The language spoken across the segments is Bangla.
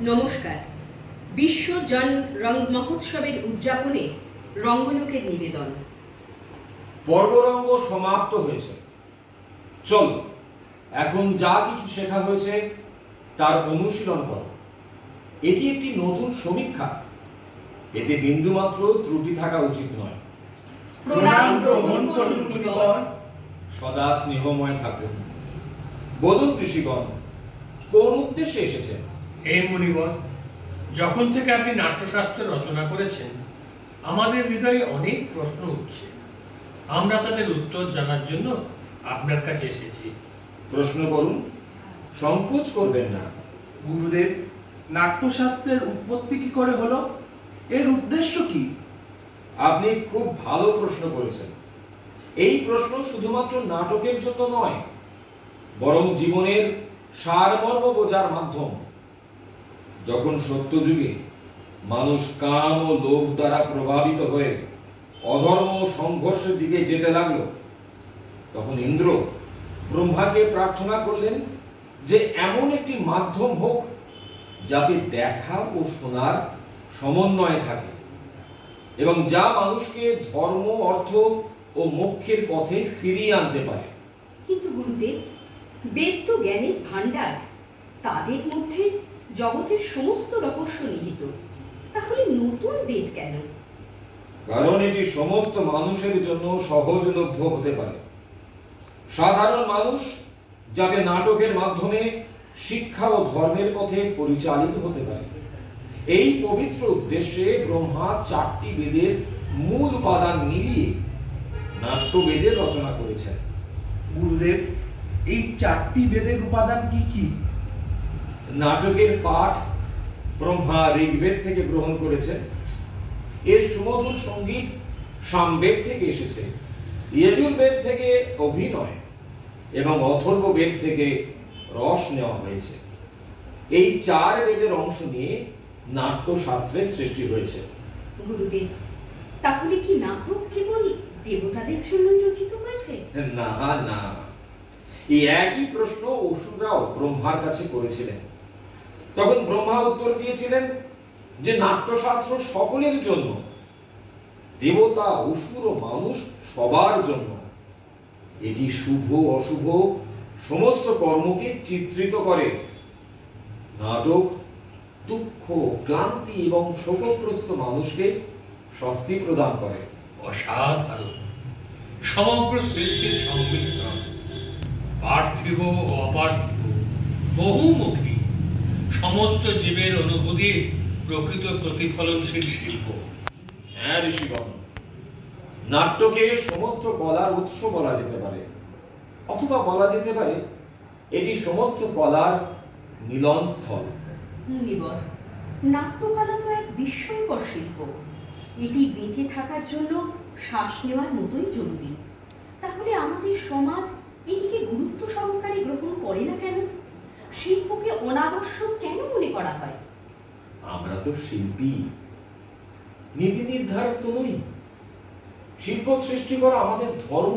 নমস্কার। বিশ্ব জন রং মহোৎসবের উদযাপনে রঙ্গলোকের নিবেদন। পর্বরঙ্গ সমাপ্ত হয়েছে। চল, এখন যা কিছু শেখা হয়েছে তার অনুশীলন করো। এটি একটি নতুন সমীক্ষা, এতে বিন্দুমাত্র ত্রুটি থাকা উচিত নয়। প্রণাম গ্রহণ করুন মুনিবর। সদা স্নেহময় থাকুন। বলুন ঋষিগণ, কোন উদ্দেশ্যে এসেছেন? হে মুনিবর, যখন থেকে আপনি নাট্যশাস্ত্র রচনা করেছেন, আমাদের হৃদয়ে অনেক প্রশ্ন উঠছে। আমরা তাদের উত্তর জানার জন্য আপনার কাছে এসেছি। প্রশ্ন করুন, সংকোচ করবেন না। গুরুদেব, নাট্যশাস্ত্রের উৎপত্তি কি করে হলো? এর উদ্দেশ্য কি? আপনি খুব ভালো প্রশ্ন করেছেন। এই প্রশ্ন শুধুমাত্র নাটকের জন্য নয়, বরং জীবনের সারমর্ম বোঝার মাধ্যম। যখন সত্যযুগে মানুষ কাম ও লোভ দ্বারা প্রভাবিত হয়ে অধর্ম ও সংঘর্ষের দিকে যেতে লাগলো, তখন ইন্দ্র ব্রহ্মাকে প্রার্থনা করলেন যে এমন একটি মাধ্যম হোক যাতে দেখা ও শোনার সমন্বয় থাকে এবং যা মানুষকে ধর্ম, অর্থ ও মোক্ষের পথে ফিরিয়ে আনতে পারে। কিন্তু গুরুদেব, বেদ তো জ্ঞানের ভাণ্ডার, তাদের মধ্যে জগতের সমস্ত রহস্য নিহিত। তাহলে নতুন বেদ কেন? কারণ এটি সমস্ত মানুষের জন্য সহজলভ্য হতে পারে। সাধারণ মানুষ যাতে নাটকের মাধ্যমে শিক্ষা ও ধর্মের পথে পরিচালিত হতে পারে, এই পবিত্র উদ্দেশ্যে ব্রহ্মা 4টি বেদের মূল উপাদান মিলিয়ে নাট্যবেদের রচনা করেছেন। গুরুদেব, এই 4টি বেদের উপাদান কি কি? নাটকের পাঠ ব্রহ্মা ঋগ্বেদ থেকে গ্রহণ করেছেন। এর সুমধুর সঙ্গীত সামবেদ থেকে এসেছে। যজুর্বেদ থেকে অভিনয় এবং অথর্ববেদ থেকে রস নেওয়া হয়েছে। এই 4 বেদের অংশ নিয়ে নাট্যশাস্ত্রের সৃষ্টি হয়েছে। গুরুদেব, তাহলে কি নাটক কেবল দেবতাদের জন্যই রচিত হয়েছে? না না, এই একই প্রশ্ন অসুররাও ব্রহ্মার কাছে করেছিলেন। তখন ব্রহ্মা উত্তর দিয়েছিলেন যে নাট্যশাস্ত্র সকলের জন্য, দেবতা, অসুর ও মানুষ সবার জন্য। এটি শুভ অশুভ সমস্ত কর্মকে চিত্রিত করে। নাটক দুঃখ, ক্লান্তি এবং শোকগ্রস্ত মানুষকে স্বস্তি প্রদান করে। অসাধারণ! সমগ্র সৃষ্টির সংমিশ্রণ, পার্থিব ও অপার্থিব, বহুমুখী, সমস্ত জীবের অনুভূতির প্রকৃত প্রতিফলনশীল শিল্প। হ্যাঁ ঋষিগণ, নাট্যকে সমস্ত কলার উৎস বলা যেতে পারে, অথবা বলা যেতে পারে এটি সমস্ত কলার মিলনস্থল। মুনিবর, নাট্যকলা তো এক বিস্ময়কর শিল্প। এটি বেঁচে থাকার জন্য শ্বাস নেওয়ার মতোই জরুরি। তাহলে আমাদের সমাজ এটিকে গুরুত্ব সহকারে গ্রহণ করে না কেন? শিল্পকে অনাবশ্যক কেন মনে করা হয়? আমরা তো শিল্পী, নীতি নির্ধারক তো নই। শিল্প সৃষ্টি করা আমাদের ধর্ম,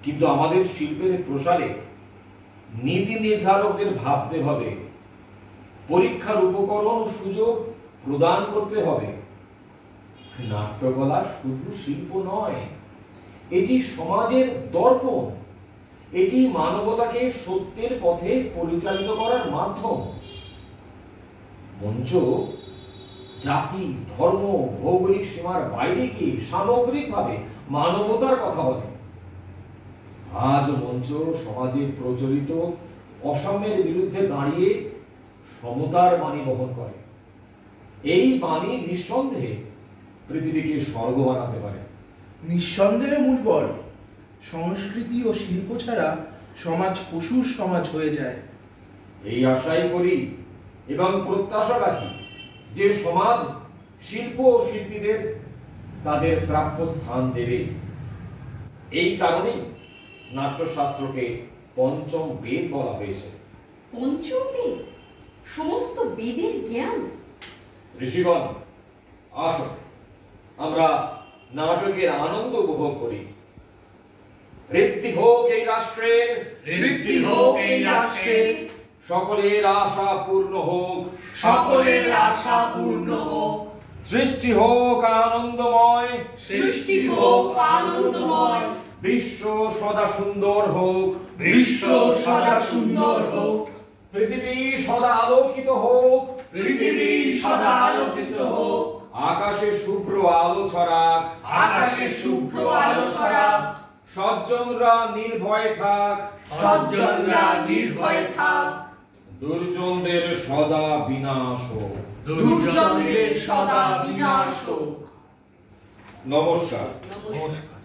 কিন্তু আমাদের শিল্পের প্রসারে নীতি নির্ধারকদের ভাবতে হবে, পরীক্ষার উপকরণ ও সুযোগ প্রদান করতে হবে। নাট্যকলা শুধু শিল্প নয়, এটি সমাজের দর্পণ। এটি মানবতাকে সত্যের পথে পরিচালিত করার মাধ্যম। মঞ্চ জাতি, ধর্ম, ভৌগোলিক সীমার বাইরে গিয়ে সামগ্রিকভাবে মানবতার কথা বলে। আজ মঞ্চ সমাজে প্রচলিত অসাম্যের বিরুদ্ধে দাঁড়িয়ে সমতার বাণী বহন করে। এই বাণী নিঃসন্দেহে পৃথিবীকে স্বর্গ বানাতে পারে। নিঃসন্দেহে মুনিবর, সংস্কৃতি ও শিল্প ছাড়া সমাজ পশুর সমাজ হয়ে যায়। এই আশাই করি এবং প্রত্যাশা রাখি যে সমাজ শিল্প ও শিল্পীদের তাদের প্রাপ্য স্থান দেবে। এই কারণেই নাট্যশাস্ত্রকে পঞ্চম বেদ বলা হয়েছে। পঞ্চম বেদ? সমস্ত বেদের জ্ঞান? ঋষিগণ, আসুন আমরা নাটকের আনন্দ উপভোগ করি। ঋদ্ধি হোক এই রাষ্ট্রের, ঋদ্ধি হোক এই রাষ্ট্রের, সকলের আশা পূর্ণ হোক, সকলের আশা পূর্ণ হোক, সৃষ্টি হোক আনন্দময়, সৃষ্টি হোক আনন্দময়, বিশ্ব সদা সুন্দর হোক, বিশ্ব সদা সুন্দর হোক, পৃথিবী সদা আলোকিত হোক, পৃথিবী সদা আলোকিত হোক, আকাশে শুভ্র আলো ছড়াক, আকাশে শুভ্র আলো ছড়াক, সজ্জনরা নির্ভয়ে থাক, সজ্জনরা নির্ভয়ে থাক, দুর্জনদের সদা বিনাশ হোক। দুর্জনদের সদা বিনাশ হোক। নমস্কার। নমস্কার। নমস্কার।